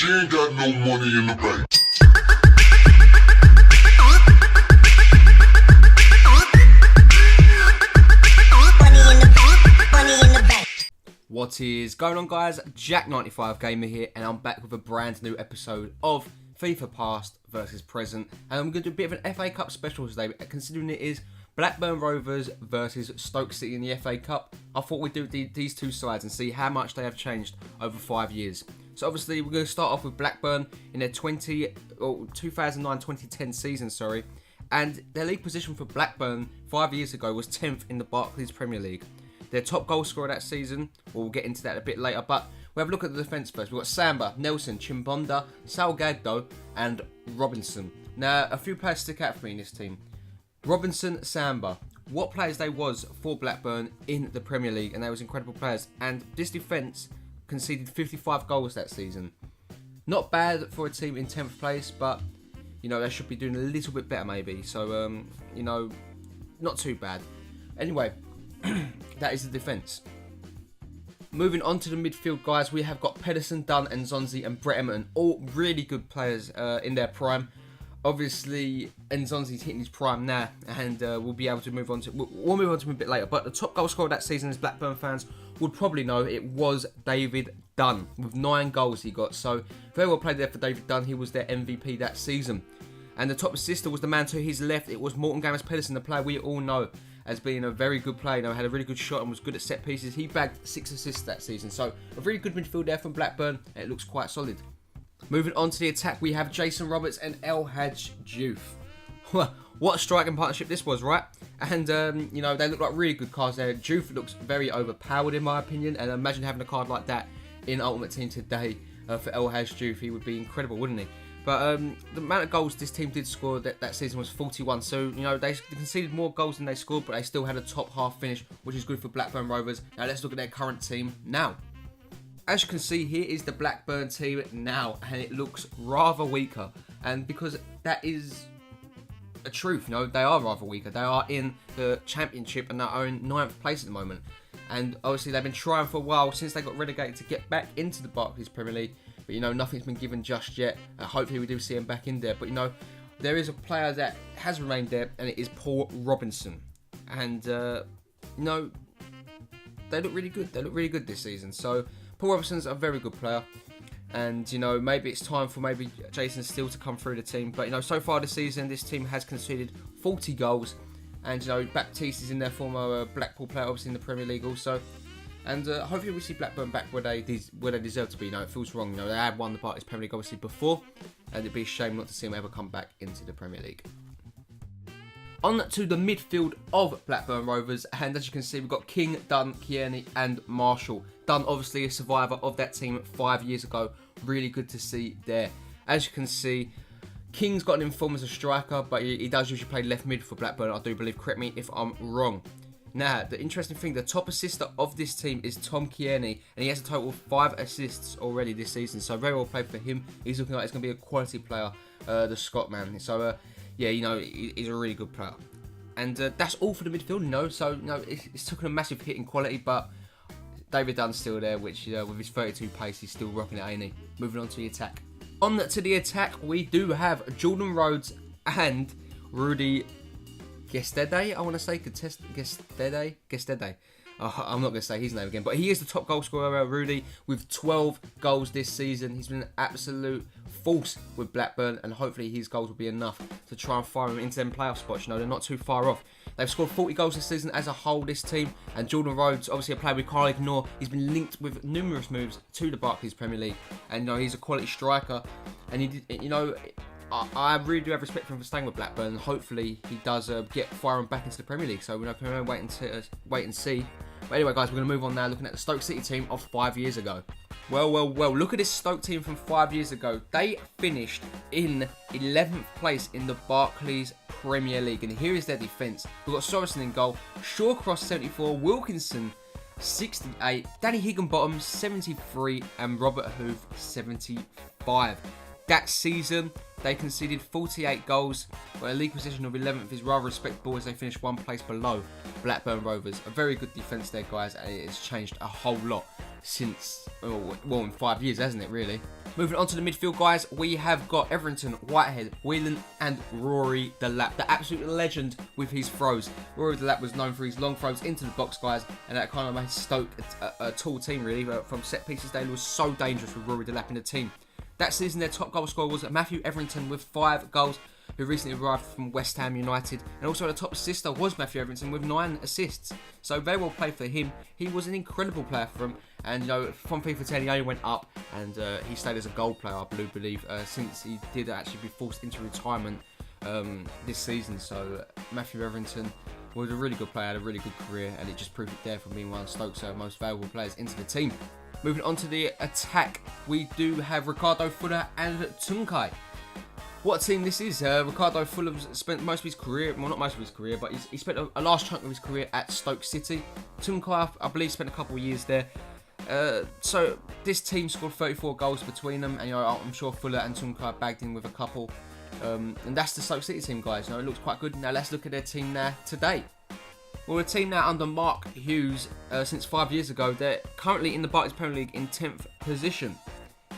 She ain't got no money in the bank. What is going on, guys? Jack95 Gamer here, and I'm back with a brand new episode of FIFA Past versus Present, and I'm going to do a bit of an FA Cup special today, considering it is Blackburn Rovers versus Stoke City in the FA Cup. I thought we'd do these two sides and see how much they have changed over 5 years. So obviously we're going to start off with Blackburn in their 2009-2010 season, and their league position for Blackburn 5 years ago was 10th in the Barclays Premier League. Their top goal scorer that season, we'll get into that a bit later, but we'll have a look at the defence first. We've got Samba, Nelson, Chimbonda, Salgado and Robinson. Now, a few players stick out for me in this team. Robinson, Samba, what players they was for Blackburn in the Premier League, and they was incredible players. And this defence conceded 55 goals that season. Not bad for a team in 10th place, but, you know, they should be doing a little bit better maybe. So, you know, not too bad. Anyway, that is the defence. Moving on to the midfield, guys, we have got Pedersen, Dunn, and Nzonzi and Brett Emerton, all really good players in their prime. Obviously, Nzonzi's hitting his prime now, and we'll be able to move on to. We'll move on to him a bit later. But the top goal scorer that season, as Blackburn fans would probably know, it was David Dunn with 9 goals he got. So very well played there for David Dunn. He was their MVP that season. And the top assister was the man to his left. It was Morten Gammas Pedersen, the player we all know as being a very good player. You know, had a really good shot and was good at set pieces. He bagged 6 assists that season. So a really good midfield there from Blackburn. And it looks quite solid. Moving on to the attack, we have Jason Roberts and El Hadj Diouf. What a striking partnership this was, right? And, you know, they look like really good cards there. Diouf looks very overpowered in my opinion. And imagine having a card like that in Ultimate Team today for El Hadj Diouf. He would be incredible, wouldn't he? But the amount of goals this team did score that season was 41. So, you know, they conceded more goals than they scored, but they still had a top half finish, which is good for Blackburn Rovers. Now, let's look at their current team now. As you can see, here is the Blackburn team now, and it looks rather weaker. And because that is a truth, you know, they are rather weaker. They are in the Championship and they are in 9th place at the moment. And obviously, they've been trying for a while since they got relegated to get back into the Barclays Premier League. But, you know, nothing's been given just yet. Hopefully, we do see him back in there. But, you know, there is a player that has remained there, and it is Paul Robinson. And, you know, they look really good. They look really good this season. So, Paul Robinson's a very good player. And, you know, maybe it's time for maybe Jason Steele to come through the team. But, you know, so far this season, this team has conceded 40 goals. And, you know, Baptiste is in their former Blackpool player, obviously in the Premier League also. And hopefully we see Blackburn back where they deserve to be. You know, it feels wrong. You know, they had won the Barclays Premier League obviously before, and it'd be a shame not to see them ever come back into the Premier League. On to the midfield of Blackburn Rovers, and as you can see, we've got King, Dunn, Kearney, and Marshall. Dunn, obviously a survivor of that team 5 years ago. Really good to see there. As you can see, King's got an inform as a striker, but he does usually play left mid for Blackburn, I do believe. Correct me if I'm wrong. Now, the interesting thing, the top assister of this team is Tom Kearney, and he has a total of 5 assists already this season, so very well played for him. He's looking like he's going to be a quality player, the Scot man. So, yeah, you know, he's a really good player. And that's all for the midfield, you know, so, you know, it's taken a massive hit in quality, but David Dunn's still there, which, with his 32 pace, he's still rocking it, ain't he? Moving on to the attack. On to the attack, we do have Jordan Rhodes and Rudy Gestede, I want to say, Gestede. I'm not going to say his name again, but he is the top goal scorer, Rudy, with 12 goals this season. He's been an absolute force with Blackburn, and hopefully his goals will be enough to try and fire him into them playoff spots. You know, they're not too far off. They've scored 40 goals this season as a whole, this team, and Jordan Rhodes, obviously a player we can't ignore. He's been linked with numerous moves to the Barclays Premier League, and, you know, he's a quality striker, and he did, you know, I really do have respect for him for staying with Blackburn, and hopefully he does get firing back into the Premier League. So we're going to wait and see. But anyway, guys, we're going to move on now, looking at the Stoke City team of 5 years ago. Well, look at this Stoke team from 5 years ago. They finished in 11th place in the Barclays Premier League, and here is their defence. We've got Sorensen in goal, Shawcross 74, Wilkinson 68, Danny Higginbottom 73, and Robert Hoof 75. That season, they conceded 48 goals, but a league position of 11th is rather respectable as they finished one place below Blackburn Rovers. A very good defence there, guys, and it has changed a whole lot since, well, in 5 years, hasn't it, really? Moving on to the midfield, guys, we have got Everton, Whitehead, Whelan and Rory Delap, the absolute legend with his throws. Rory Delap was known for his long throws into the box, guys, and that kind of made Stoke a tall team, really. From set pieces, they was so dangerous with Rory Delap in the team. That season, their top goal scorer was Matthew Everton with 5 goals, who recently arrived from West Ham United. And also the top assister was Matthew Everton with 9 assists. So very well played for him. He was an incredible player for him. And from FIFA 10 he only went up, and he stayed as a goal player, I believe, since he did actually be forced into retirement this season. So Matthew Everton was a really good player, had a really good career, and it just proved it there for being one of Stoke's most valuable players into the team. Moving on to the attack, we do have Ricardo Fuller and Tunkai. What a team this is. Ricardo Fuller spent most of his career, well, not most of his career, but he spent a large chunk of his career at Stoke City. Tunkai, I believe, spent a couple of years there. So this team scored 34 goals between them, and I'm sure Fuller and Tunkai bagged in with a couple. And that's the Stoke City team, guys. It looks quite good. Now let's look at their team now today. Well, a team now under Mark Hughes since 5 years ago. They're currently in the Barclays Premier League in 10th position.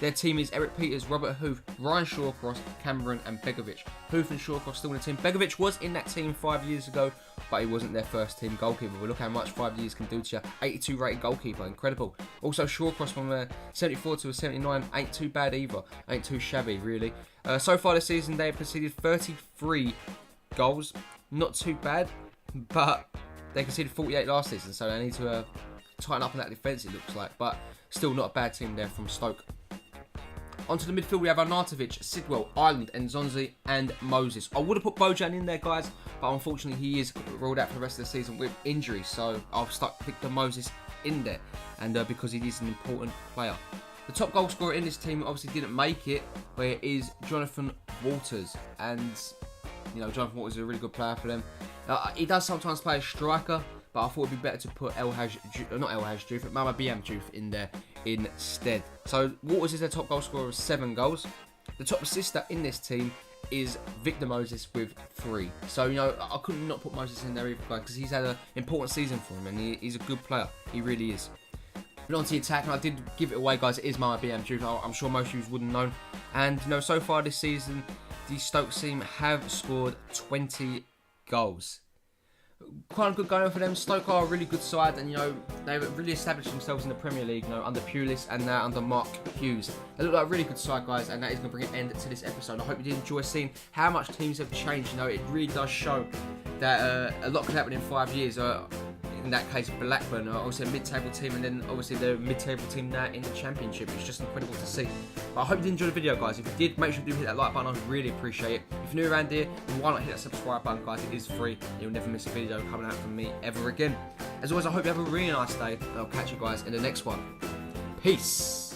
Their team is Eric Peters, Robert Huth, Ryan Shawcross, Cameron and Begovic. Huth and Shawcross still in the team. Begovic was in that team 5 years ago, but he wasn't their first team goalkeeper. But look how much 5 years can do to you. 82 rated goalkeeper, incredible. Also Shawcross from a 74 to a 79, ain't too bad either. Ain't too shabby, really. So far this season, they have conceded 33 goals. Not too bad, but they conceded 48 last season, so they need to tighten up on that defence, it looks like. But still not a bad team there from Stoke. Onto the midfield, we have Arnautovic, Sidwell, Ireland, Nzonzi and Moses. I would have put Bojan in there, guys, but unfortunately he is ruled out for the rest of the season with injury, so I've stuck Victor Moses in there, and because he is an important player. The top goal scorer in this team obviously didn't make it, but it is Jonathan Walters, and Jonathan Walters is a really good player for them. He does sometimes play as striker, but I thought it'd be better to put Mama BM Diouf in there instead. So Walters is their top goal scorer with 7 goals. The top assister in this team is Victor Moses with 3. So I couldn't not put Moses in there either, because he's had an important season for him, and he's a good player. He really is. But on to the attack, and I did give it away, guys. It is Mama BM Diouf. I'm sure most of you wouldn't know. And so far this season, the Stoke team have scored 20 goals. Quite a good going for them. Stoke are a really good side, and they've really established themselves in the Premier League under Pulis and now under Mark Hughes. They look like a really good side, guys, and that is going to bring an end to this episode. I hope you did enjoy seeing how much teams have changed. It really does show that a lot could happen in 5 years. In that case, Blackburn are obviously a mid-table team, and then obviously they're a mid-table team now in the Championship. It's just incredible to see. But I hope you did enjoy the video, guys. If you did, make sure you do hit that like button. I really appreciate it. If you're new around here, then why not hit that subscribe button, guys? It is free. You'll never miss a video coming out from me ever again. As always, I hope you have a really nice day, and I'll catch you guys in the next one. Peace.